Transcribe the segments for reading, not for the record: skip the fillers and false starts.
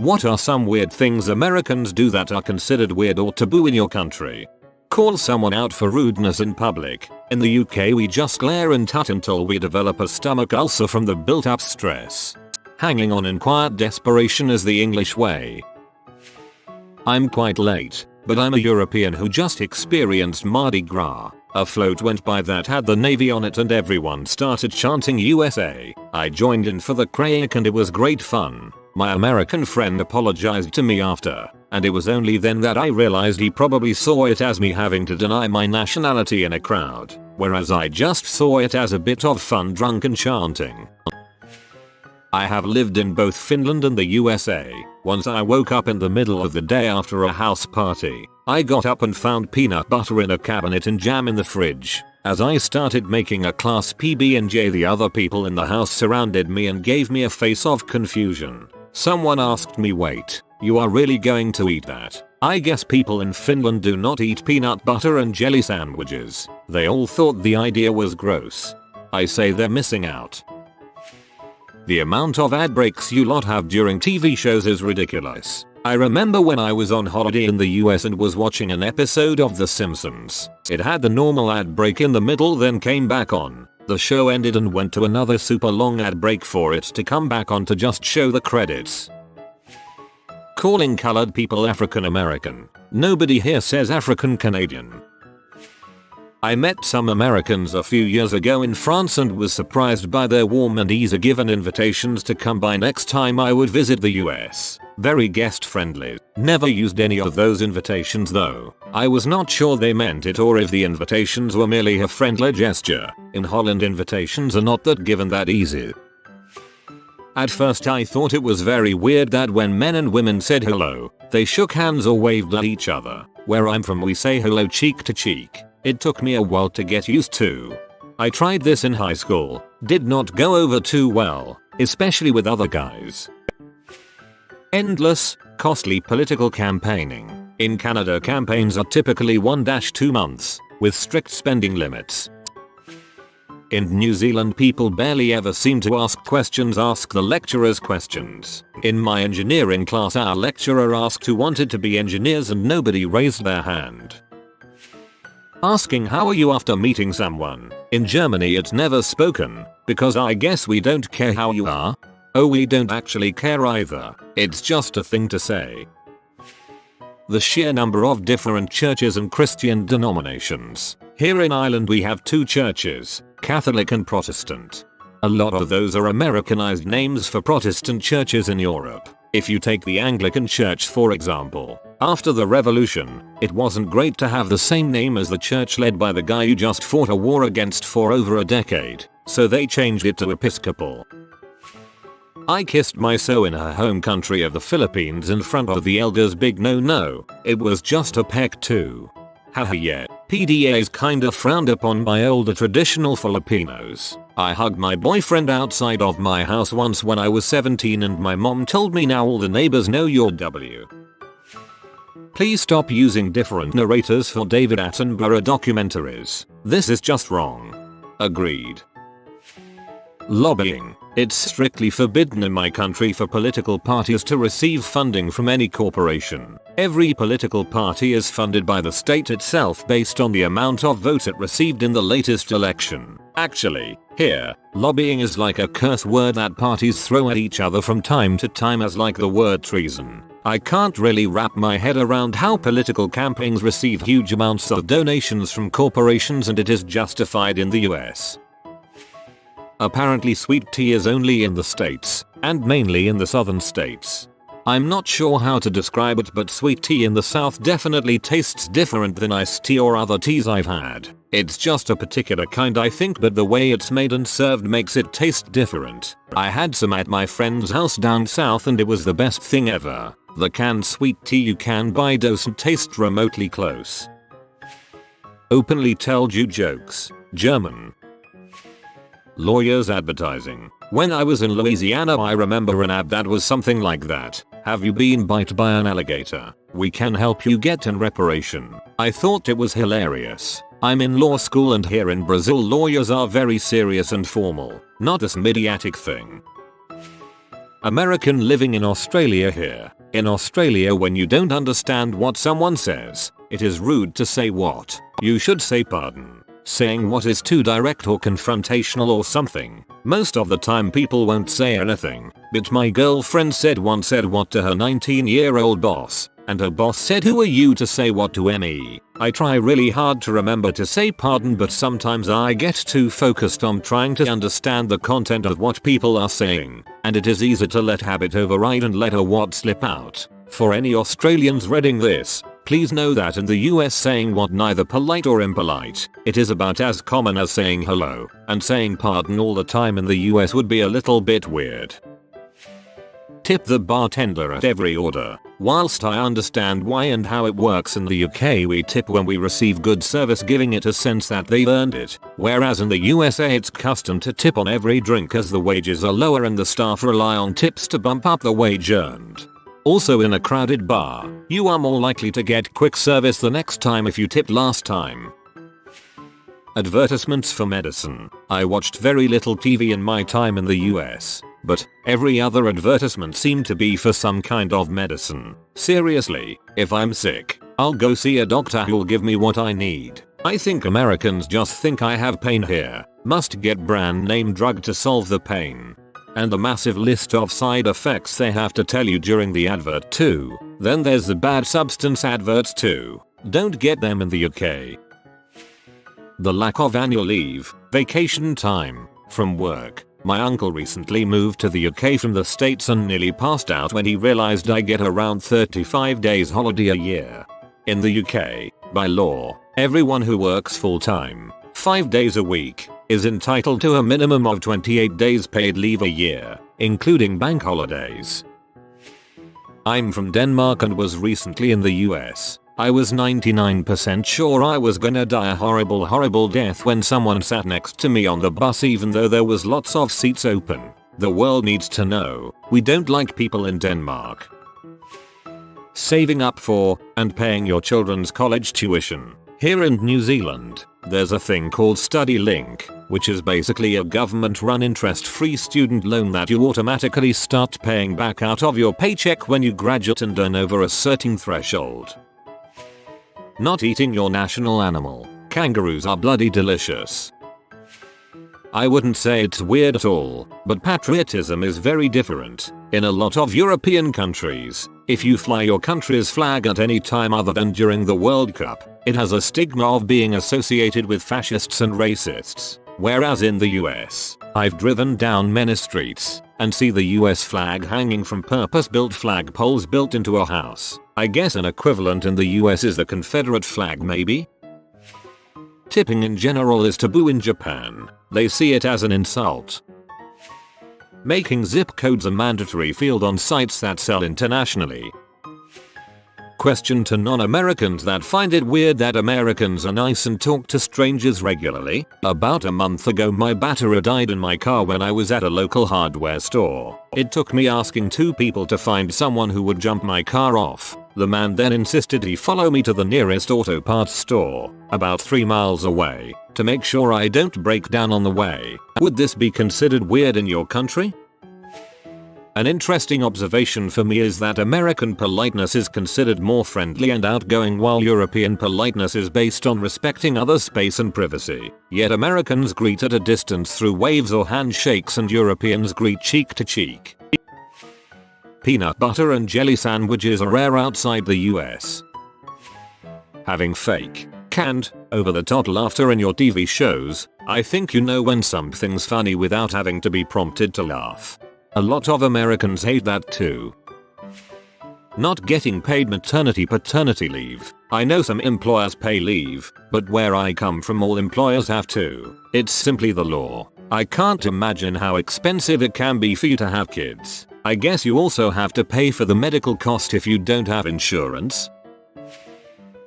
What are some weird things Americans do that are considered weird or taboo in your country? Call someone out for rudeness in public. In the UK we just glare and tut until we develop a stomach ulcer from the built up stress. Hanging on in quiet desperation is the English way. I'm quite late, but I'm a European who just experienced Mardi Gras. A float went by that had the Navy on it and everyone started chanting USA. I joined in for the crack and it was great fun. My American friend apologized to me after, and it was only then that I realized he probably saw it as me having to deny my nationality in a crowd, whereas I just saw it as a bit of fun drunken chanting. I have lived in both Finland and the USA. Once I woke up in the middle of the day after a house party. I got up and found peanut butter in a cabinet and jam in the fridge. As I started making a class PB&J, the other people in the house surrounded me and gave me a face of confusion. Someone asked me, wait, you are really going to eat that? I guess people in Finland do not eat peanut butter and jelly sandwiches. They all thought the idea was gross. I say they're missing out. The amount of ad breaks you lot have during TV shows is ridiculous. I remember when I was on holiday in the US and was watching an episode of The Simpsons. It had the normal ad break in the middle, then came back on. The show ended and went to another super long ad break for it to come back on to just show the credits. Calling colored people African American. Nobody here says African Canadian. I met some Americans a few years ago in France and was surprised by their warm and easy given invitations to come by next time I would visit the US. Very guest friendly. Never used any of those invitations though. I was not sure they meant it or if the invitations were merely a friendly gesture. In Holland invitations are not that given that easy. At first I thought it was very weird that when men and women said hello, they shook hands or waved at each other. Where I'm from we say hello cheek to cheek. It took me a while to get used to. I tried this in high school. Did not go over too well, especially with other guys. Endless, costly political campaigning. In Canada campaigns are typically 1-2 months, with strict spending limits. In New Zealand people barely ever seem to ask questions, ask the lecturers questions. In my engineering class our lecturer asked who wanted to be engineers and nobody raised their hand. Asking how are you after meeting someone. In Germany it's never spoken, because I guess we don't care how you are. Oh, we don't actually care either. It's just a thing to say. The sheer number of different churches and Christian denominations. Here in Ireland we have 2 churches, Catholic and Protestant. A lot of those are Americanized names for Protestant churches in Europe. If you take the Anglican Church for example, after the Revolution, it wasn't great to have the same name as the church led by the guy you just fought a war against for over a decade, so they changed it to Episcopal. I kissed my so in her home country of the Philippines in front of the elders. Big no, it was just a peck too. Haha yeah, PDA is kinda frowned upon by older traditional Filipinos. I hugged my boyfriend outside of my house once when I was 17 and my mom told me now all the neighbors know you're W. Please stop using different narrators for David Attenborough documentaries. This is just wrong. Agreed. Lobbying. It's strictly forbidden in my country for political parties to receive funding from any corporation. Every political party is funded by the state itself based on the amount of votes it received in the latest election. Actually, here, lobbying is like a curse word that parties throw at each other from time to time as like the word treason. I can't really wrap my head around how political campaigns receive huge amounts of donations from corporations and it is justified in the US. Apparently sweet tea is only in the States, and mainly in the southern states. I'm not sure how to describe it, but sweet tea in the South definitely tastes different than iced tea or other teas I've had. It's just a particular kind I think, but the way it's made and served makes it taste different. I had some at my friend's house down south and it was the best thing ever. The canned sweet tea you can buy doesn't taste remotely close. Openly tell you jokes. German. Lawyers advertising. When I was in Louisiana I remember an ad that was something like that. Have you been bit by an alligator? We can help you get an reparation. I thought it was hilarious. I'm in law school and here in Brazil lawyers are very serious and formal, not this mediatic thing. American living in Australia here. In Australia, when you don't understand what someone says, it is rude to say what you should say pardon. Saying what is too direct or confrontational or something. Most of the time people won't say anything, but my girlfriend said what to her 19-year-old boss, and her boss said, "Who are you to say what to me?" I try really hard to remember to say pardon, but sometimes I get too focused on trying to understand the content of what people are saying, and it is easy to let habit override and let a what slip out. For any Australians reading this, please know that in the US saying what neither polite or impolite. It is about as common as saying hello, and saying pardon all the time in the US would be a little bit weird. Tip the bartender at every order. Whilst I understand why and how it works in the UK, we tip when we receive good service, giving it a sense that they've earned it, whereas in the USA it's custom to tip on every drink as the wages are lower and the staff rely on tips to bump up the wage earned. Also, in a crowded bar, you are more likely to get quick service the next time if you tipped last time. Advertisements for medicine. I watched very little TV in my time in the US, but every other advertisement seemed to be for some kind of medicine. Seriously, if I'm sick, I'll go see a doctor who'll give me what I need. I think Americans just think I have pain here, must get brand name drug to solve the pain. And the massive list of side effects they have to tell you during the advert too. Then there's the bad substance adverts too. Don't get them in the UK. The lack of annual leave, vacation time, from work. My uncle recently moved to the UK from the States and nearly passed out when he realized I get around 35 days holiday a year. In the UK, by law, everyone who works full-time, 5 days a week, is entitled to a minimum of 28 days paid leave a year, including bank holidays. I'm from Denmark and was recently in the US. I was 99% sure I was gonna die a horrible death when someone sat next to me on the bus, even though there was lots of seats open. The world needs to know, we don't like people in Denmark. Saving up for and paying your children's college tuition. Here in New Zealand, there's a thing called Study Link, which is basically a government-run interest-free student loan that you automatically start paying back out of your paycheck when you graduate and earn over a certain threshold. Not eating your national animal. Kangaroos are bloody delicious. I wouldn't say it's weird at all, but patriotism is very different. In a lot of European countries, if you fly your country's flag at any time other than during the World Cup, it has a stigma of being associated with fascists and racists. Whereas in the US, I've driven down many streets and see the US flag hanging from purpose-built flagpoles built into a house. I guess an equivalent in the US is the Confederate flag maybe? Tipping in general is taboo in Japan. They see it as an insult. Making zip codes a mandatory field on sites that sell internationally. Question to non-Americans that find it weird that Americans are nice and talk to strangers regularly. About a month ago my battery died in my car when I was at a local hardware store. It took me asking 2 people to find someone who would jump my car off. The man then insisted he follow me to the nearest auto parts store, about 3 miles away, to make sure I don't break down on the way. Would this be considered weird in your country? An interesting observation for me is that American politeness is considered more friendly and outgoing while European politeness is based on respecting others' space and privacy. Yet Americans greet at a distance through waves or handshakes and Europeans greet cheek to cheek. Peanut butter and jelly sandwiches are rare outside the US. Having fake, canned, over-the-top laughter in your TV shows. I think you know when something's funny without having to be prompted to laugh. A lot of Americans hate that too. Not getting paid maternity-paternity leave. I know some employers pay leave, but where I come from all employers have to. It's simply the law. I can't imagine how expensive it can be for you to have kids. I guess you also have to pay for the medical cost if you don't have insurance.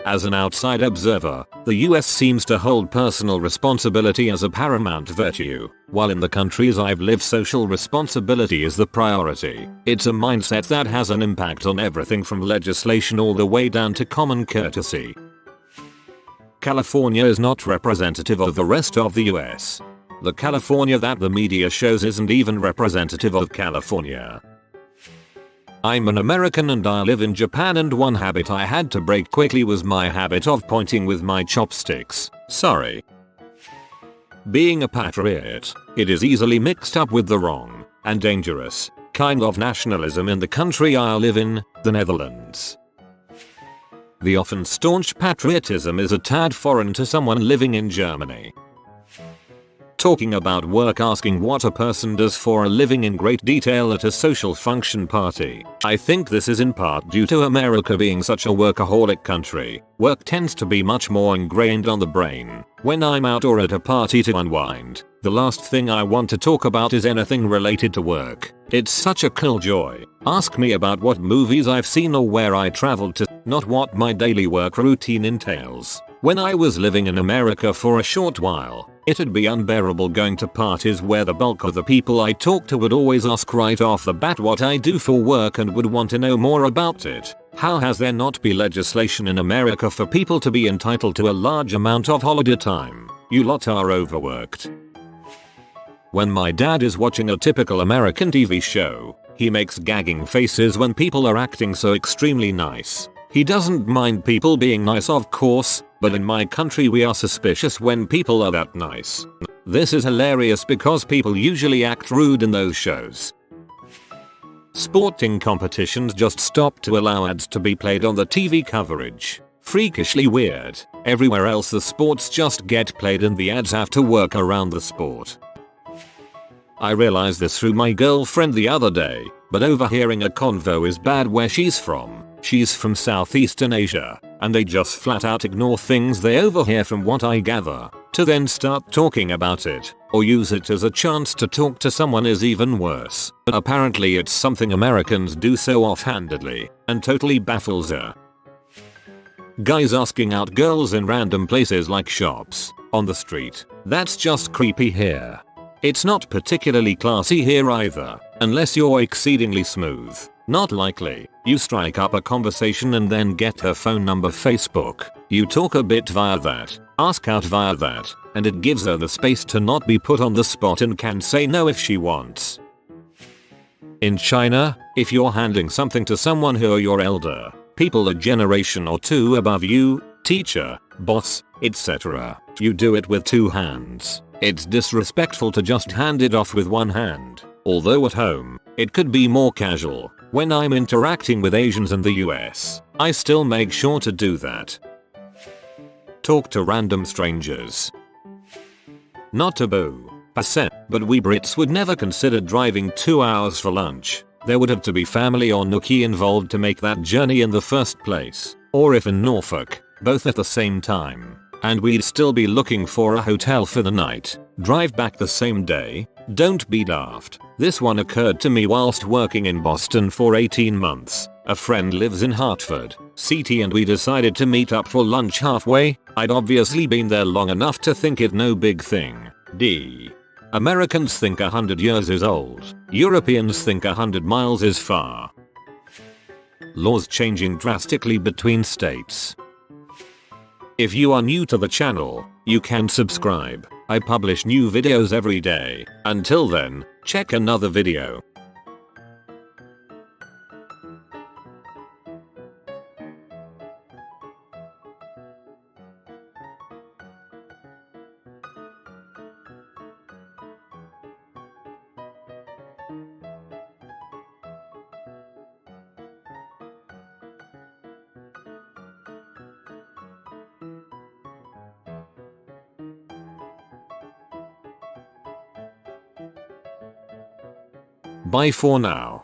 As an outside observer, the US seems to hold personal responsibility as a paramount virtue, while in the countries I've lived social responsibility is the priority. It's a mindset that has an impact on everything from legislation all the way down to common courtesy. California is not representative of the rest of the US. The California that the media shows isn't even representative of California. I'm an American and I live in Japan, and one habit I had to break quickly was my habit of pointing with my chopsticks. Sorry. Being a patriot, it is easily mixed up with the wrong and dangerous kind of nationalism in the country I live in, the Netherlands. The often staunch patriotism is a tad foreign to someone living in Germany. Talking about work, asking what a person does for a living in great detail at a social function party. I think this is in part due to America being such a workaholic country. Work tends to be much more ingrained on the brain. When I'm out or at a party to unwind, the last thing I want to talk about is anything related to work. It's such a killjoy. Ask me about what movies I've seen or where I traveled to, not what my daily work routine entails. When I was living in America for a short while, it'd be unbearable going to parties where the bulk of the people I talked to would always ask right off the bat what I do for work and would want to know more about it. How has there not been legislation in America for people to be entitled to a large amount of holiday time? You lot are overworked. When my dad is watching a typical American TV show, he makes gagging faces when people are acting so extremely nice. He doesn't mind people being nice, of course, but in my country we are suspicious when people are that nice. This is hilarious because people usually act rude in those shows. Sporting competitions just stop to allow ads to be played on the TV coverage. Freakishly weird. Everywhere else the sports just get played and the ads have to work around the sport. I realized this through my girlfriend the other day, but overhearing a convo is bad where she's from. She's from Southeastern Asia, and they just flat out ignore things they overhear from what I gather, to then start talking about it, or use it as a chance to talk to someone is even worse. Apparently it's something Americans do so offhandedly, and totally baffles her. Guys asking out girls in random places like shops, on the street, that's just creepy here. It's not particularly classy here either, unless you're exceedingly smooth. Not likely. You strike up a conversation and then get her phone number, Facebook. You talk a bit via that, ask out via that, and it gives her the space to not be put on the spot and can say no if she wants. In China, if you're handing something to someone who are your elder, people a generation or two above you, teacher, boss, etc., you do it with two hands. It's disrespectful to just hand it off with one hand, although at home, it could be more casual. When I'm interacting with Asians in the US, I still make sure to do that. Talk to random strangers. Not taboo, percent, but we Brits would never consider driving 2 hours for lunch. There would have to be family or nookie involved to make that journey in the first place, or if in Norfolk, both at the same time. And we'd still be looking for a hotel for the night. Drive back the same day? Don't be daft. This one occurred to me whilst working in Boston for 18 months. A friend lives in Hartford, CT, and we decided to meet up for lunch halfway. I'd obviously been there long enough to think it no big thing. Americans think 100 years is old. Europeans think 100 miles is far. Laws changing drastically between states. If you are new to the channel, you can subscribe. I publish new videos every day. Until then, check another video. Bye for now.